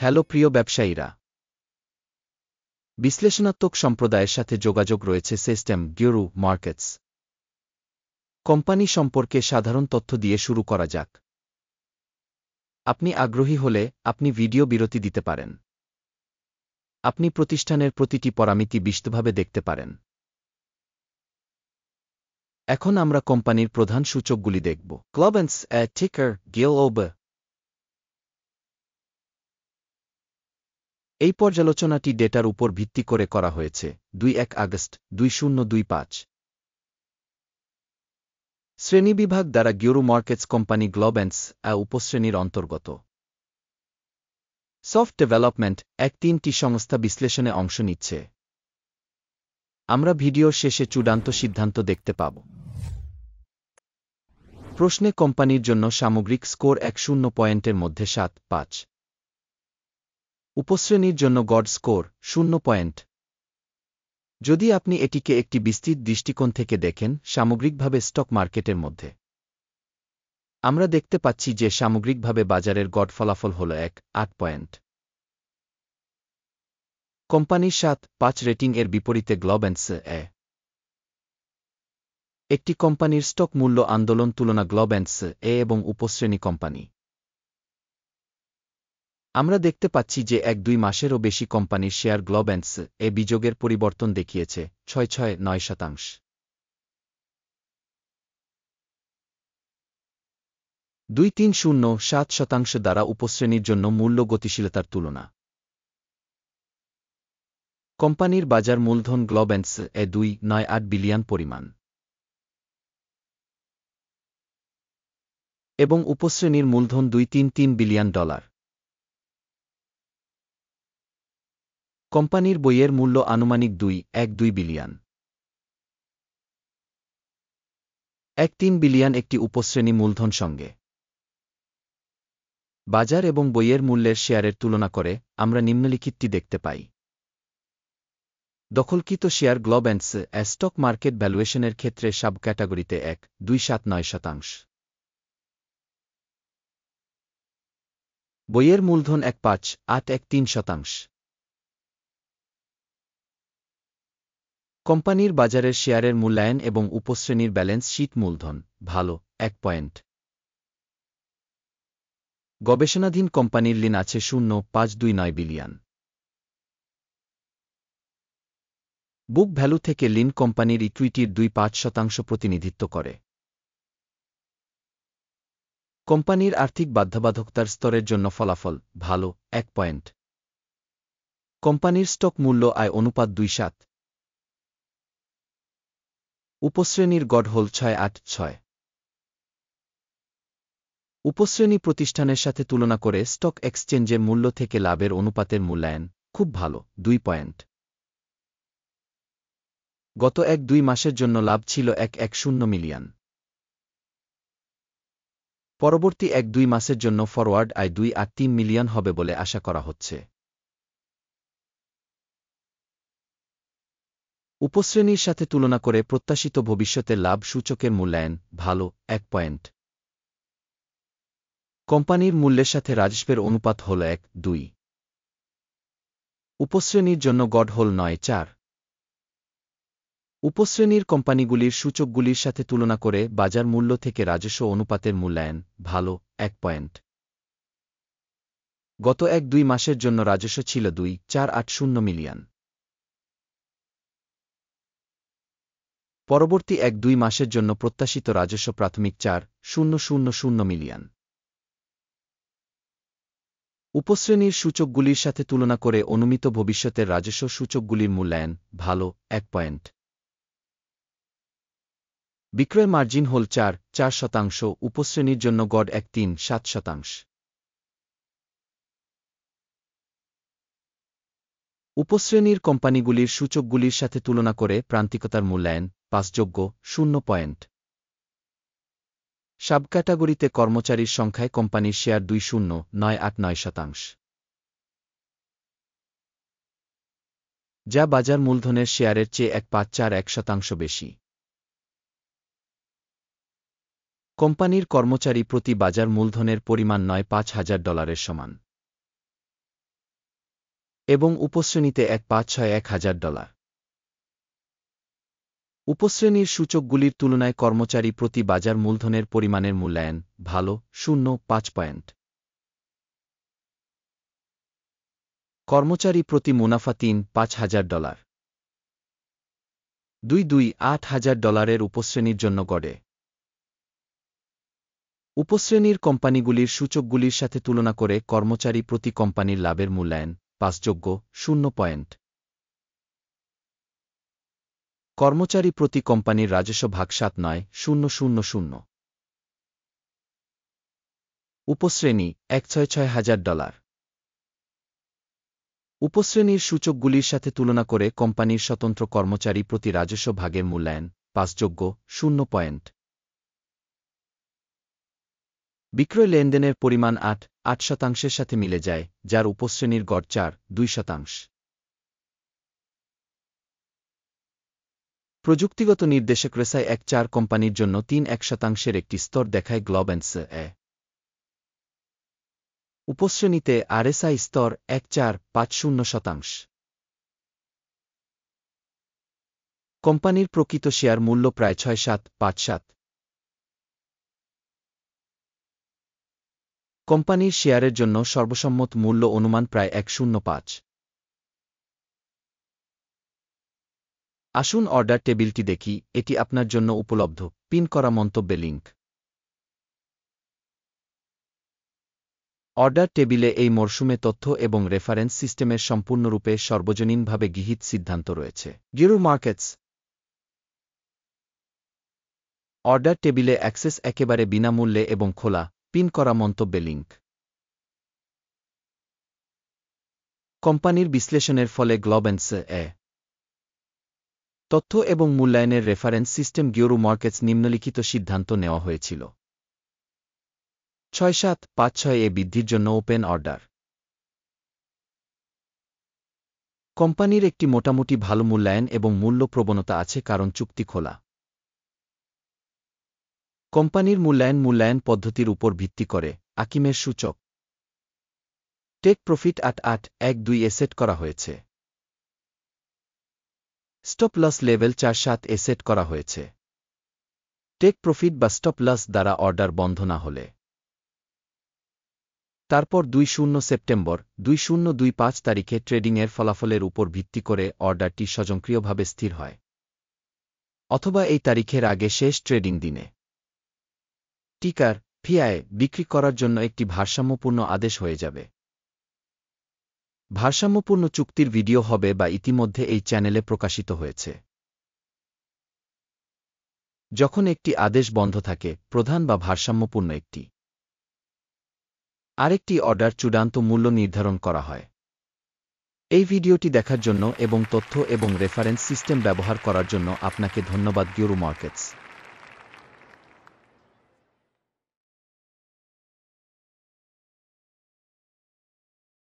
Hello প্রিয় ব্যবসায়ীরা, বিশ্লেষণাত্মক সম্প্রদায়ের সাথে যোগাযোগ রয়েছে সিস্টেম গিউরু মার্কেটস কোম্পানি সম্পর্কে সাধারণ তথ্য দিয়ে শুরু করা যাক। আপনি আগ্রহী হলে আপনি ভিডিও বিরতি দিতে পারেন। আপনি প্রতিষ্ঠানের প্রতিটি পরামিতি বিশদভাবে দেখতে পারেন। এখন আমরা কোম্পানির প্রধান সূচকগুলি দেখব। গ্লোবেন্স টিকার GLOB। এই পর্যালোচনাটি ডেটার উপর ভিত্তি করে করা হয়েছে 21 আগস্ট 2025। শ্রেণীবিভাগ দ্বারা গিউরু মার্কেটস কোম্পানি গ্লোবেন্স উপশ্রেণীর অন্তর্গত। সফট ডেভেলপমেন্ট 3টি সংস্থা বিশ্লেষণে অংশ নিচ্ছে। আমরা ভিডিওর শেষে চূড়ান্ত সিদ্ধান্ত দেখতে পাব। প্রশ্নে কোম্পানির জন্য সামগ্রিক স্কোর 10 পয়েন্টের মধ্যে 7.5। উপশ্রেণীর জন্য গড় স্কোর 0 পয়েন্ট। যদি আপনি এটিকে একটি বিস্তৃত দৃষ্টিকোণ থেকে দেখেন, সামগ্রিকভাবে স্টক মার্কেটের মধ্যে, আমরা দেখতে পাচ্ছি যে সামগ্রিকভাবে বাজারের গড় ফলাফল হল 8 পয়েন্ট। কোম্পানির 7.5 রেটিং এর বিপরীতে গ্লোবেন্স একটি কোম্পানির স্টক মূল্য আন্দোলন তুলনা গ্লোবেন্স এবং উপশ্রেণী কোম্পানি। আমরা দেখতে পাচ্ছি যে 1-2 মাসেরও বেশি কোম্পানির শেয়ার গ্লোবেন্স বিযোগের পরিবর্তন দেখিয়েছে 6.9%। 2.307% দ্বারা উপশ্রেণীর জন্য মূল্য গতিশীলতার তুলনা। কোম্পানির বাজার মূলধন গ্লোবেন্স 2.98 বিলিয়ন পরিমাণ এবং উপশ্রেণীর মূলধন 2.33 বিলিয়ন ডলার। কোম্পানির বইয়ের মূল্য আনুমানিক 2.12 বিলিয়ন। 1.3 বিলিয়ন একটি উপশ্রেণী মূলধন সঙ্গে। বাজার এবং বইয়ের মূল্যের শেয়ারের তুলনা করে আমরা নিম্নলিখিতটি দেখতে পাই। দখলকৃত শেয়ার গ্লোবেন্স স্টক মার্কেট ভ্যালুয়েশনের ক্ষেত্রে সাব ক্যাটাগরিতে 1.279%। বইয়ের মূলধন 1.5813%। কোম্পানির বাজারের শেয়ারের মূল্যায়ন এবং উপশ্রেণীর ব্যালেন্স শীট মূলধন ভালো 1 পয়েন্ট। গবেষণাধীন কোম্পানির ঋণ আছে 0.529 বিলিয়ন। বুক ভ্যালু থেকে ঋণ কোম্পানির ইকুইটির 2.5% প্রতিনিধিত্ব করে। কোম্পানির আর্থিক বাধ্যবাধকতার স্তরের জন্য ফলাফল ভালো 1 পয়েন্ট। কোম্পানির স্টক মূল্য আয় অনুপাত 2:7। উপশ্রেণীর গড় হল 6.86। উপশ্রেণী প্রতিষ্ঠানের সাথে তুলনা করে স্টক এক্সচেঞ্জে মূল্য থেকে লাভের অনুপাতের মূল্যায়ন খুব ভালো 2 পয়েন্ট। গত 1-2 মাসের জন্য লাভ ছিল 110 মিলিয়ন। পরবর্তী 1-2 মাসের জন্য ফরওয়ার্ড আয় 2.83 মিলিয়ন হবে বলে আশা করা হচ্ছে। উপশ্রেণীর সাথে তুলনা করে প্রত্যাশিত ভবিষ্যতের লাভ সূচকের মূল্যায়ন ভালো 1 পয়েন্ট। কোম্পানির মূল্যের সাথে রাজস্বের অনুপাত হল 1:2। উপশ্রেণীর জন্য গড় হল 9.4। উপশ্রেণীর কোম্পানিগুলির সূচকগুলির সাথে তুলনা করে বাজার মূল্য থেকে রাজস্ব অনুপাতের মূল্যায়ন ভালো 1 পয়েন্ট। গত 1-2 মাসের জন্য রাজস্ব ছিল 2.480 মিলিয়ন। পরবর্তী 1-2 মাসের জন্য প্রত্যাশিত রাজস্ব প্রাথমিক 4.000 মিলিয়ন। উপশ্রেণীর সূচকগুলির সাথে তুলনা করে অনুমিত ভবিষ্যতের রাজস্ব সূচকগুলির মূল্যায়ন ভালো 1 পয়েন্ট। বিক্রয় মার্জিন হল 4%। উপশ্রেণীর জন্য গড় 1.37%। উপশ্রেণীর কোম্পানিগুলির সূচকগুলির সাথে তুলনা করে প্রান্তিকতার মূল্যায়ন পাসযোগ্য 0 পয়েন্ট। সাব ক্যাটাগরিতে কর্মচারীর সংখ্যায় কোম্পানির শেয়ার 2.098%, যা বাজার মূলধনের শেয়ারের চেয়ে 1.41% বেশি। কোম্পানির কর্মচারী প্রতি বাজার মূলধনের পরিমাণ $5,000 সমান। এবং উপশ্রেণীতে $1,561 উপশ্রেণীর সূচকগুলির তুলনায় কর্মচারী প্রতি বাজার মূলধনের পরিমাণের মূল্যায়ন ভালো 0.5 পয়েন্ট। কর্মচারী প্রতি মুনাফা $5,000 $8,000 উপশ্রেণীর জন্য গড়ে। উপশ্রেণীর কোম্পানিগুলির সূচকগুলির সাথে তুলনা করে কর্মচারী প্রতি কোম্পানির লাভের মূল্যায়ন 5 0 পয়েন্ট। কর্মচারী প্রতি কোম্পানির রাজস্ব ভাগ 7,9,000 উপশ্রেণী $1,66,000 উপশ্রেণীর সূচকগুলির সাথে তুলনা করে কোম্পানির স্বতন্ত্র কর্মচারী প্রতি রাজস্ব ভাগের মূল্যায়ন 5 0 পয়েন্ট। বিক্রয় লেনদেনের পরিমাণ 8% সাথে মিলে যায়, যার উপশ্রেণীর গড় 4.2%। প্রযুক্তিগত নির্দেশক রেসাই 1.4 কোম্পানির জন্য 3.1% একটি স্তর দেখায় গ্লোবেন্স-এ। উপশ্রেণীতে আরএসআই স্তর 1.450%। কোম্পানির প্রকৃত শেয়ার মূল্য প্রায় 6,757। কোম্পানির শেয়ারের জন্য সর্বসম্মত মূল্য অনুমান প্রায় 105। আসুন অর্ডার টেবিলটি দেখি, এটি আপনার জন্য উপলব্ধ পিন করা মন্তব্যে লিঙ্ক। অর্ডার টেবিলে এই মরশুমে তথ্য এবং রেফারেন্স সিস্টেমের সম্পূর্ণরূপে সর্বজনীনভাবে গৃহীত সিদ্ধান্ত রয়েছে। গিরু মার্কেটস অর্ডার টেবিলে অ্যাক্সেস একেবারে বিনামূল্যে এবং খোলা পিন করা মন্তব্যে লিঙ্ক। কোম্পানির বিশ্লেষণের ফলে গ্লোবেন্স-এ তথ্য এবং মূল্যায়নের রেফারেন্স সিস্টেম গিরু মার্কেটস নিম্নলিখিত সিদ্ধান্ত নেওয়া হয়েছিল। 6,756 বৃদ্ধির জন্য ওপেন অর্ডার। কোম্পানির একটি মোটামুটি ভালো মূল্যায়ন এবং মূল্য প্রবণতা আছে কারণ চুক্তি খোলা। কোম্পানির মূল্যায়ন পদ্ধতির উপর ভিত্তি করে আকিমের সূচক টেক প্রফিট 8,812 সেট করা হয়েছে। স্টপ লস লেভেল 4,7 সেট করা হয়েছে। টেক প্রফিট বা স্টপ লস দ্বারা অর্ডার বন্ধ না হলে। তারপর 20 সেপ্টেম্বর 2025 তারিখে ট্রেডিংয়ের ফলাফলের উপর ভিত্তি করে অর্ডারটি স্বয়ংক্রিয়ভাবে স্থির হয়, অথবা এই তারিখের আগে শেষ ট্রেডিং দিনে। টিকার ফিআই বিক্রি করার জন্য একটি ভারসাম্যপূর্ণ আদেশ হয়ে যাবে। ভারসাম্যপূর্ণ চুক্তির ভিডিও হবে বা ইতিমধ্যে এই চ্যানেলে প্রকাশিত হয়েছে। যখন একটি আদেশ বন্ধ থাকে, প্রধান বা ভারসাম্যপূর্ণ একটি আরেকটি অর্ডার চূড়ান্ত মূল্য নির্ধারণ করা হয়। এই ভিডিওটি দেখার জন্য এবং তথ্য এবং রেফারেন্স সিস্টেম ব্যবহার করার জন্য আপনাকে ধন্যবাদ। গিরু মার্কেটস।